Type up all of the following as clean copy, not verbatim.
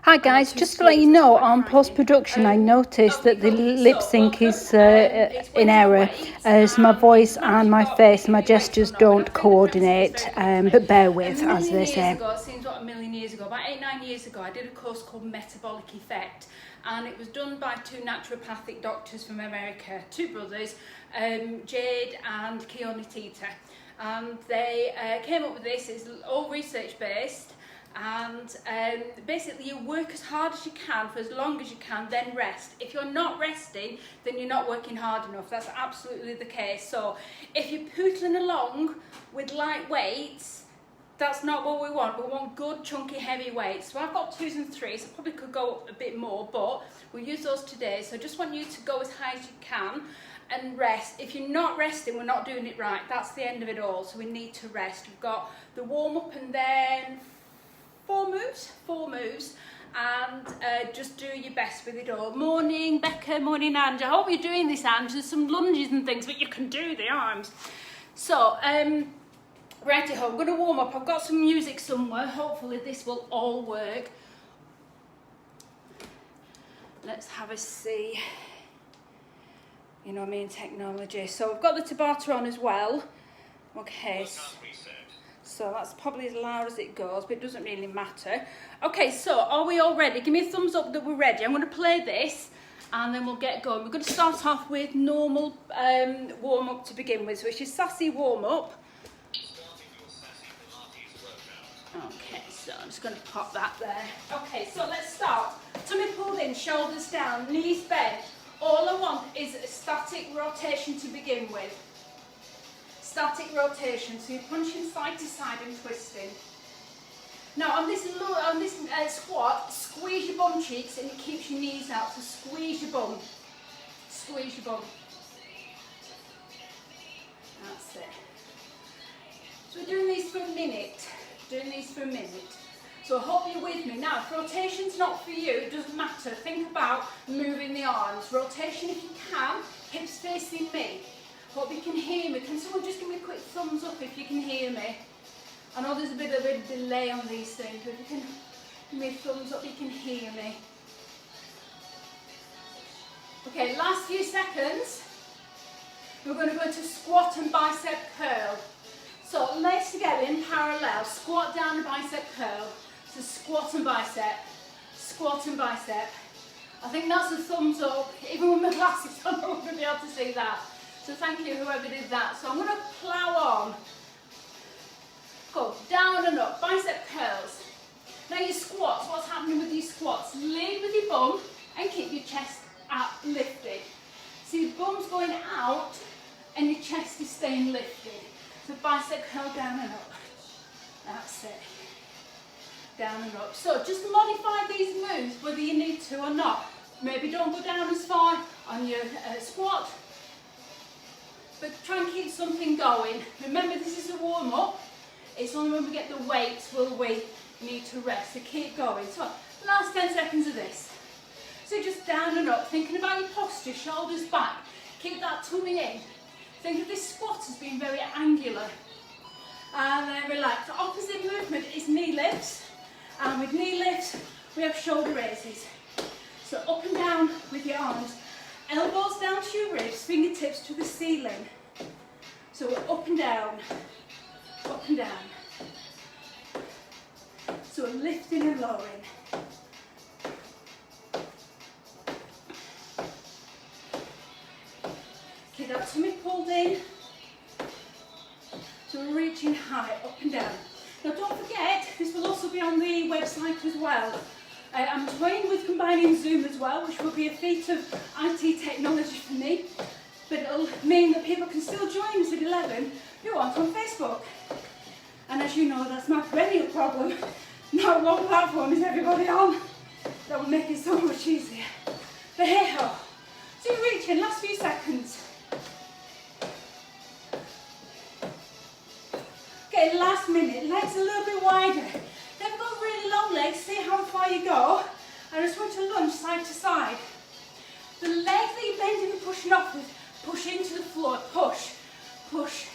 Hi guys, just to let you know, on post-production I noticed that the lip sync is in error as my voice and my face, my gestures don't coordinate, but bear with, as they say. It seems like a million years ago, about 8-9 years ago, I did a course called Metabolic Effect, and it was done by two naturopathic doctors from America, two brothers, Jade and Keone Tita, and they came up with this. It's all research based. And basically you work as hard as you can for as long as you can, then rest. If you're not resting, then you're not working hard enough. That's absolutely the case. So if you're pootling along with light weights, that's not what we want. We want good, chunky, heavy weights. So I've got 2s and 3s. I probably could go up a bit more, but we'll use those today. So I just want you to go as high as you can and rest. If you're not resting, we're not doing it right. That's the end of it all. So we need to rest. We've got the warm up and then four moves, and just do your best with it all. Morning Becca, morning Ange. I hope you're doing this, Ange. There's some lunges and things, but you can do the arms. So, righty ho, I'm going to warm up. I've got some music somewhere. Hopefully this will all work. Let's have a see. You know me and technology. So we've got the Tabata on as well. Okay. So that's probably as loud as it goes, but it doesn't really matter. Okay, so are we all ready? Give me a thumbs up that we're ready. I'm going to play this and then we'll get going. We're going to start off with normal warm-up to begin with, which is sassy warm-up. Okay, so I'm just going to pop that there. Okay, so let's start. Tummy pulled in, shoulders down, knees bent. All I want is a static rotation to begin with. Static rotation, so you're punching side to side and twisting. Now on this squat, squeeze your bum cheeks and it keeps your knees out, so squeeze your bum. Squeeze your bum. That's it. So we're doing these for a minute. So I hope you're with me. Now if rotation's not for you, it doesn't matter. Think about moving the arms. Rotation if you can, hips facing me. Hope you can hear me. Can someone just give me a quick thumbs up if you can hear me? I know there's a bit of a delay on these things, but if you can give me a thumbs up, you can hear me. Okay, last few seconds. We're going to go into squat and bicep curl. So legs together in parallel, squat down and bicep curl. So squat and bicep, squat and bicep. I think that's a thumbs up. Even with my glasses on, I'm not going to be able to see that. So thank you whoever did that. So I'm going to plough on. Go down and up, bicep curls. Now your squats, what's happening with these squats? Lead with your bum and keep your chest up lifted. So your bum's going out and your chest is staying lifted. So bicep curl down and up. That's it. Down and up. So just modify these moves whether you need to or not. Maybe don't go down as far on your squat. But try and keep something going. Remember, this is a warm-up. It's only when we get the weights will we need to rest. So keep going. So last 10 seconds of this. So just down and up, thinking about your posture, shoulders back. Keep that tummy in. Think of this squat as being very angular. And then relax. The opposite movement is knee lifts. And with knee lifts, we have shoulder raises. So up and down with your arms. Elbows down to your ribs, fingertips to the ceiling. So we're up and down, up and down. So we're lifting and lowering. Keep that tummy pulled in. So we're reaching high, up and down. Now don't forget, this will also be on the website as well. I'm toying with combining Zoom as well, which will be a feat of IT technology for me, but it'll mean that people can still join us at 11 who aren't on Facebook. And as you know, that's my perennial problem. Not one platform is everybody on. That will make it so much easier. But hey ho. So you're reaching, last few seconds. Okay, last minute, legs a little bit wider. They've got really long legs, see how far you go. I just want to lunge side to side. The leg that you're bending and pushing off with, push into the floor, push, push.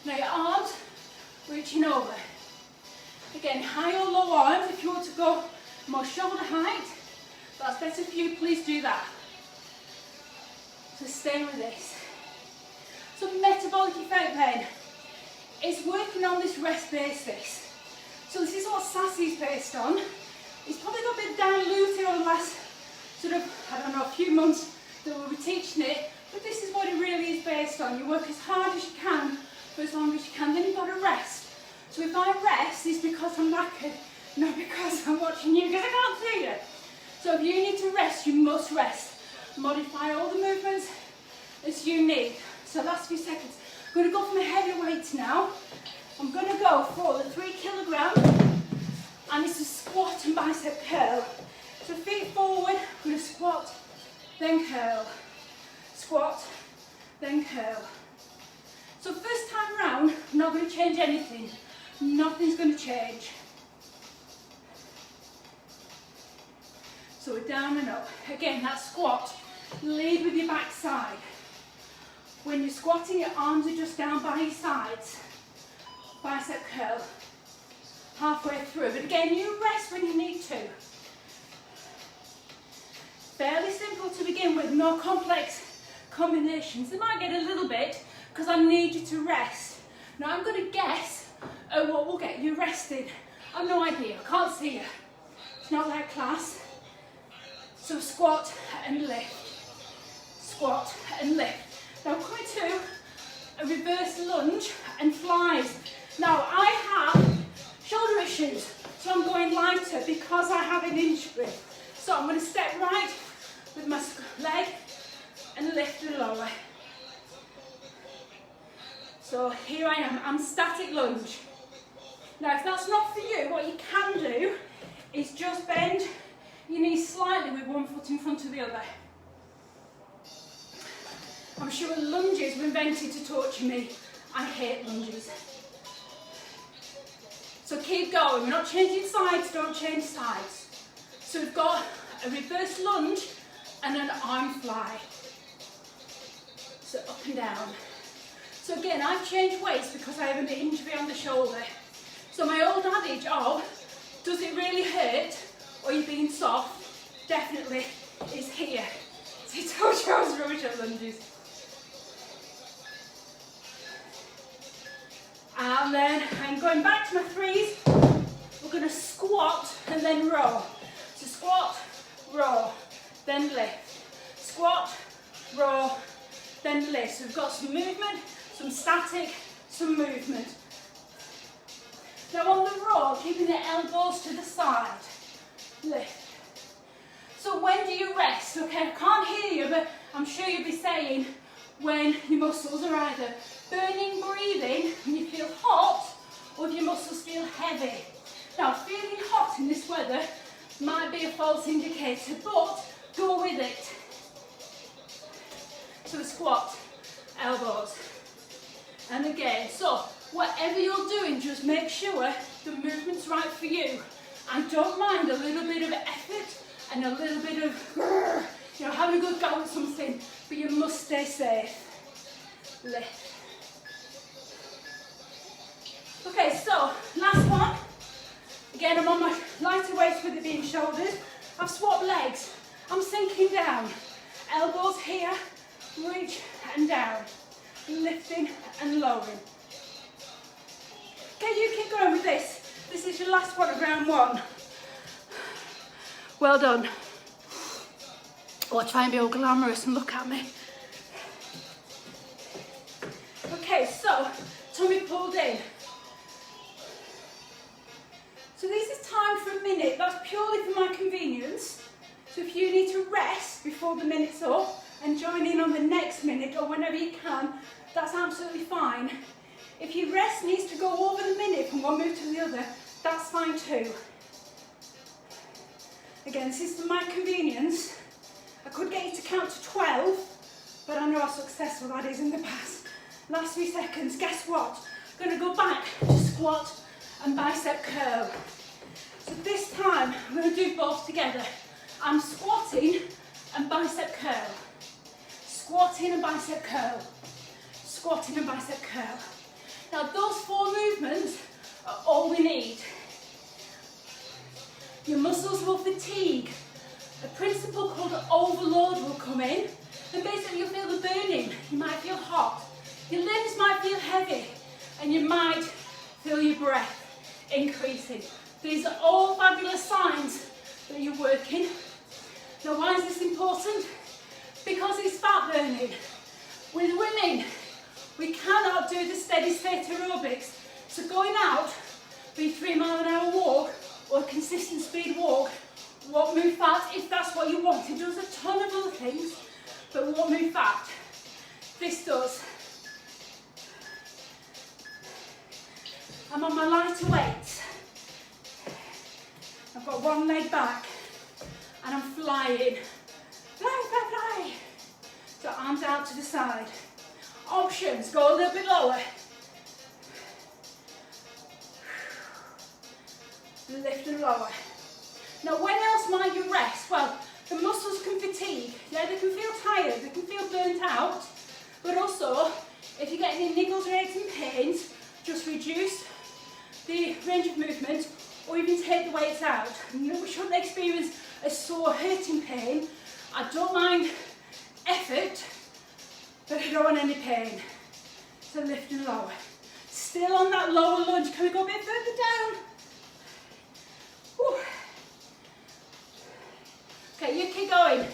Now your arms reaching over. Again, high or low arms if you want to go more shoulder height. That's better for you, please do that. So stay with this. So metabolic effect then is working on this rest basis. So this is what Sassy is based on. It's probably got a bit diluted over the last sort of, I don't know, a few months that we'll be teaching it, but this is what it really is based on. You work as hard as you can for as long as you can, then you've got to rest. So if I rest, it's because I'm knackered, not because I'm watching you, because I can't see you. So if you need to rest, you must rest. Modify all the movements as you need. So last few seconds. I'm going to go for my heavy weights now. I'm going to go for the 3 kilogram, and it's a squat and bicep curl. So feet forward, I'm going to squat, then curl. Squat, then curl. So first time round, I'm not going to change anything. Nothing's going to change. So we're down and up. Again, that squat, lead with your back side. When you're squatting, your arms are just down by your sides. Bicep curl, halfway through. But again, you rest when you need to. Fairly simple to begin with, no complex combinations. They might get a little bit because I need you to rest. Now I'm going to guess at what will get you rested. I've no idea, I can't see you. It's not like class. So squat and lift. Squat and lift. Now coming to a reverse lunge and flies. Now I have shoulder issues, so I'm going lighter because I have an injury. So I'm going to step right with my leg and lift and lower. So here I am, I'm static lunge. Now if that's not for you, what you can do is just bend your knees slightly with one foot in front of the other. I'm sure lunges were invented to torture me. I hate lunges. So keep going, we're not changing sides, don't change sides. So we've got a reverse lunge and an arm fly. So up and down. So again, I've changed weights because I have an injury on the shoulder. So my old adage of, does it really hurt or are you being soft, definitely is here. So I told you I was rubbish at lunges. And then I'm going back to my 3s. We're going to squat and then row. So squat, row, then lift. Squat, row, then lift. So we've got some movement, some static, some movement. Now on the row, keeping the elbows to the side. Lift. So when do you rest? Okay, I can't hear you, but I'm sure you'll be saying when your muscles are either burning, breathing, when you feel hot, or if your muscles feel heavy. Now, feeling hot in this weather might be a false indicator, but go with it. So squat, elbows, and again. So whatever you're doing, just make sure the movement's right for you. I don't mind a little bit of effort and a little bit of, having a good go at something, but you must stay safe. Lift. Okay, so last one. Again, I'm on my lighter weights with it being shoulders. I've swapped legs. I'm sinking down. Elbows here, reach and down. Lifting and lowering. Okay, you keep going with this. This is your last one of round 1. Well done. Oh, try and be all glamorous and look at me. Okay, so tummy pulled in. So this is time for a minute. That's purely for my convenience. So if you need to rest before the minute's up and join in on the next minute or whenever you can, that's absolutely fine. If your rest needs to go over the minute from one move to the other, that's fine too. Again, this is for my convenience. I could get you to count to 12, but I know how successful that is in the past. Last few seconds, guess what? I'm going to go back to squat and bicep curl. So this time, I'm going to do both together. I'm squatting and bicep curl. Squatting and bicep curl. Squatting and bicep curl. Now those 4 movements are all we need. You must muscles will fatigue. A principle called overload will come in, and basically you'll feel the burning. You might feel hot, your limbs might feel heavy, and you might feel your breath increasing. These are all fabulous signs that you're working. Now, why is this important? Because it's fat burning. With women, we cannot do the steady state aerobics. So going out, be 3 mile an hour walk or consistent speed walk, won't move fat if that's what you want. It does a ton of other things, but won't move fat. This does. I'm on my lighter weights. I've got one leg back and I'm flying. Fly, fly, fly. So arms out to the side. Options, go a little bit lower. Lift and lower. Now, when else might you rest? Well, the muscles can fatigue. Yeah, they can feel tired, they can feel burnt out. But also, if you get any niggles or aches and pains, just reduce the range of movement or even take the weights out. We shouldn't experience a sore hurting pain. I don't mind effort, but I don't want any pain. So lift and lower. Still on that lower lunge. Can we go a bit further down? Whew. Okay, you keep going.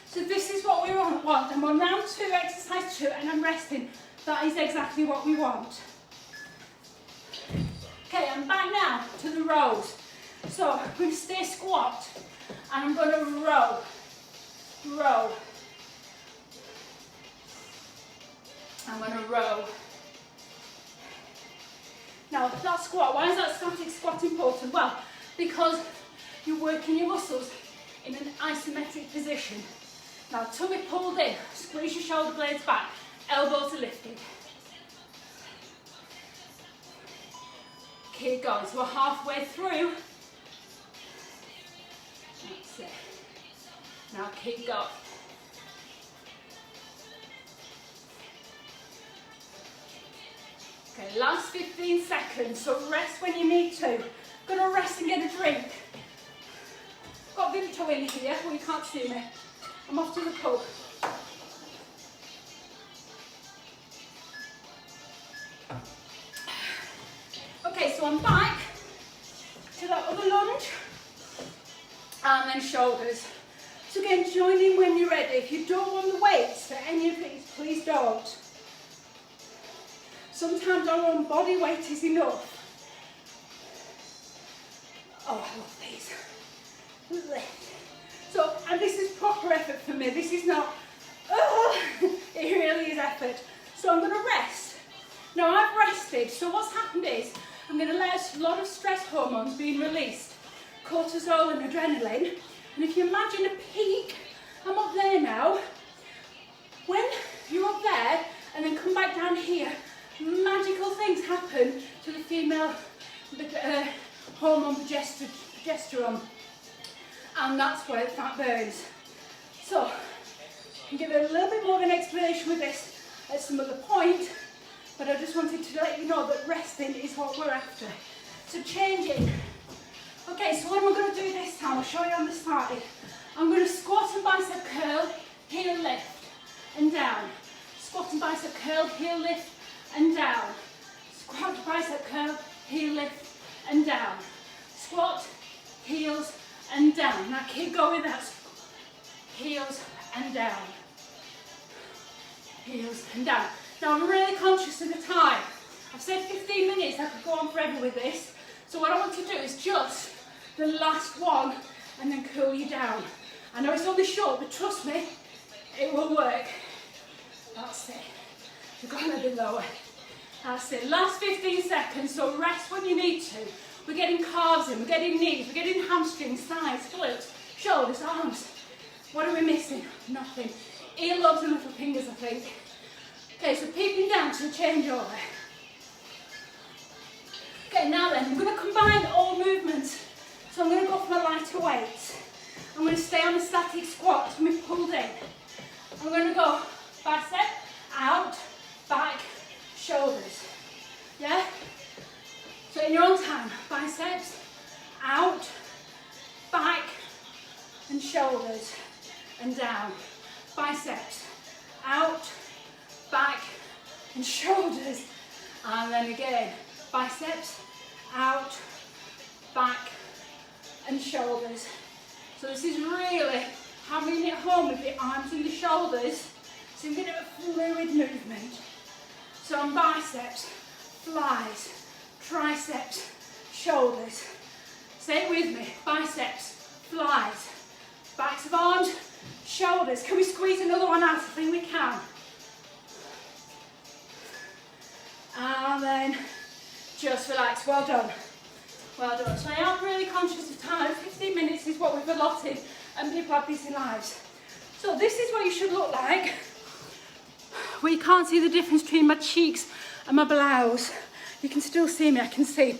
So this is what we want. I'm on round 2, exercise 2, and I'm resting. That is exactly what we want. Okay, I'm back now to the rows. So I'm going to stay squat, and I'm going to row. Row. I'm going to row. Now, that squat, why is that static squat important? Well, because you're working your muscles in an isometric position. Now, tummy pulled in, squeeze your shoulder blades back, elbows are lifted. Keep going, so we're halfway through. That's it. Now keep going. Okay, last 15 seconds, so rest when you need to. Gonna rest and get a drink. Got Vimto in here, well you can't see me. I'm off to the pub. Okay, so I'm back to that other lunge. And then shoulders. So again, join in when you're ready. If you don't want the weights for any of these, please don't. Sometimes our own body weight is enough. Oh, I love these. So, and this is proper effort for me. This is not, oh, it really is effort. So I'm going to rest. Now I've rested, so what's happened is, I'm going to let a lot of stress hormones being released. Cortisol and adrenaline. And if you imagine a peak, I'm up there now. When you're up there and then come back down here, magical things happen to the female hormone progesterone. And that's where fat burns. So, I can give it a little bit more of an explanation with this at some other point, but I just wanted to let you know that resting is what we're after. So changing. Okay, so what am I going to do this time? I'll show you on the side. I'm going to squat and bicep curl, heel lift, and down. Squat and bicep curl, heel lift, and down. Squat, bicep curl, heel lift, and down. Squat, heels, and down. Now keep going with that. Heels and down. Heels and down. Now I'm really conscious of the time. I've said 15 minutes, I could go on forever with this. So what I want to do is just the last one and then cool you down. I know it's only short, but trust me, it will work. That's it. You've got a little bit lower. That's it. Last 15 seconds, so rest when you need to. We're getting calves in, we're getting knees, we're getting hamstrings, thighs, glutes, shoulders, arms. What are we missing? Nothing. Earlobes and little fingers, I think. Okay, so peeping down to the changeover. Okay, now then, I'm going to combine all movements. So I'm going to go for my lighter weights. I'm going to stay on the static squat when we pulled in. I'm going to go bicep, out, back, shoulders. Yeah? So in your own time, biceps, out, back, and shoulders and down. Biceps out, back and shoulders. And then again, biceps out, back and shoulders. So this is really hammering it home with the arms and the shoulders. It's a bit of a fluid movement. So on biceps, flies, triceps, shoulders. Say it with me. Biceps, flies, backs of arms, shoulders. Can we squeeze another one out? I think we can. And then just relax. Well done. Well done. So I am really conscious of time. 15 minutes is what we've allotted, and people have busy lives. So this is what you should look like. Where you can't see the difference between my cheeks and my blouse. You can still see me, I can see.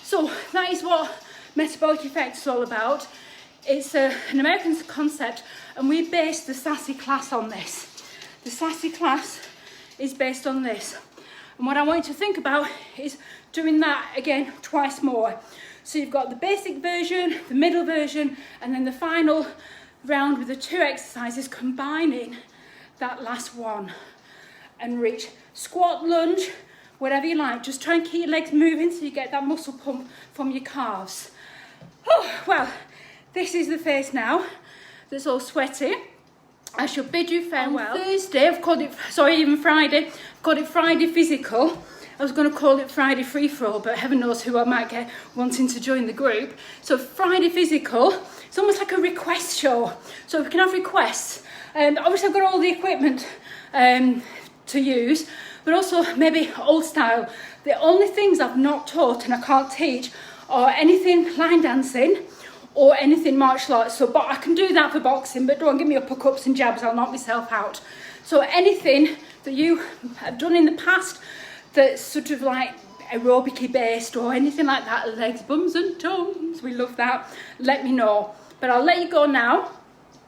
So that is what metabolic effect is all about. It's an American concept, and we based the Sassy class on this. The Sassy class is based on this. And what I want you to think about is doing that again twice more. So you've got the basic version, the middle version, and then the final round with the 2 exercises, combining that last one. And reach. Squat, lunge, whatever you like. Just try and keep your legs moving so you get that muscle pump from your calves. Oh, well, this is the face now that's all sweaty. I shall bid you farewell. On Thursday, even Friday, I've got it Friday physical. I was going to call it Friday free for all, but heaven knows who I might get wanting to join the group. So Friday physical, it's almost like a request show. So we can have requests. Obviously I've got all the equipment to use, but also maybe old style. The only things I've not taught and I can't teach are anything line dancing or anything martial arts. So, but I can do that for boxing, but don't give me uppercuts and jabs, I'll knock myself out. So anything that you have done in the past that's sort of like aerobic-y based or anything like that, legs, bums and toes, we love that, let me know. But I'll let you go now.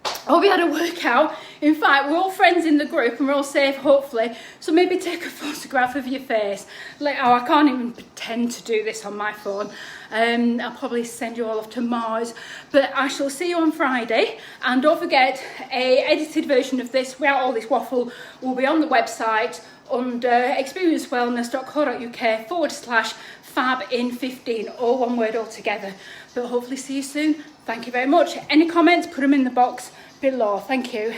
I hope you had a workout. In fact, we're all friends in the group and we're all safe, hopefully. So maybe take a photograph of your face. Like, oh, I can't even pretend to do this on my phone. I'll probably send you all off to Mars. But I shall see you on Friday. And don't forget, a edited version of this, without all this waffle, will be on the website under experiencewellness.co.uk/fabin15, all one word all together. But hopefully see you soon. Thank you very much. Any comments, put them in the box below. Thank you.